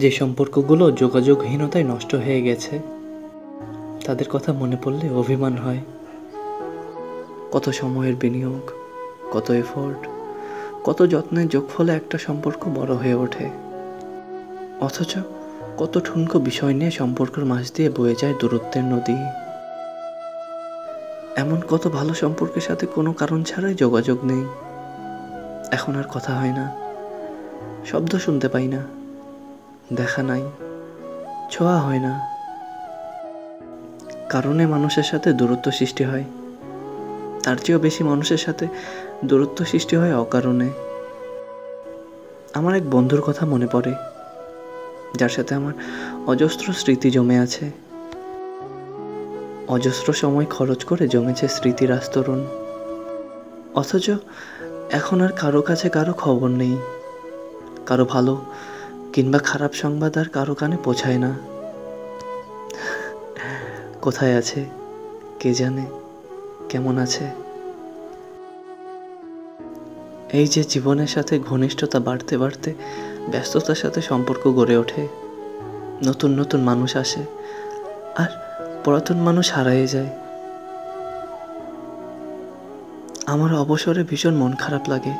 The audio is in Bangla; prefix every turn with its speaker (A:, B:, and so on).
A: যে সম্পর্কগুলো যোগাযোগহীনতায় নষ্ট হয়ে গেছে, তাদের কথা মনে পড়লে অভিমান হয়। কত সময়ের বিনিয়োগ, কত এফোর্ট, কত যত্নের যোগফলে একটা সম্পর্ক বড় হয়ে ওঠে। অথচ কত ঠুনকো বিষয় নিয়ে সম্পর্কের মাঝ দিয়ে বয়ে যায় দূরত্বের নদী। এমন কত ভালো সম্পর্কের সাথে কোনো কারণ ছাড়াই যোগাযোগ নেই। এখন আর কথা হয় না, শব্দ শুনতে পাই না, দেখা নাই, ছোঁয়া হয় না। কারণে মানুষের সাথে দূরত্ব সৃষ্টি হয়, তার চেয়েও বেশি মানুষের সাথে দূরত্ব সৃষ্টি হয় অকারণে। আমার এক বন্ধুর কথা মনে পড়ে, যার সাথে আমার অজস্র স্মৃতি জমে আছে। অজস্র সময় খরচ করে জমেছে স্মৃতির আস্তরণ। অথচ এখন আর কারো কাছে কারো খবর নেই, কারো ভালো কিংবা খারাপ সংবাদ আর কারো কানে পৌঁছায় না। কোথায় আছে কে জানে, কেমন আছে। এই যে জীবনের সাথে ঘনিষ্ঠতা বাড়তে বাড়তে ব্যস্ততার সাথে সম্পর্ক গড়ে ওঠে, নতুন নতুন মানুষ আসে আর পুরাতন মানুষ হারিয়ে যায়। আমার অবসরে ভীষণ মন খারাপ লাগে।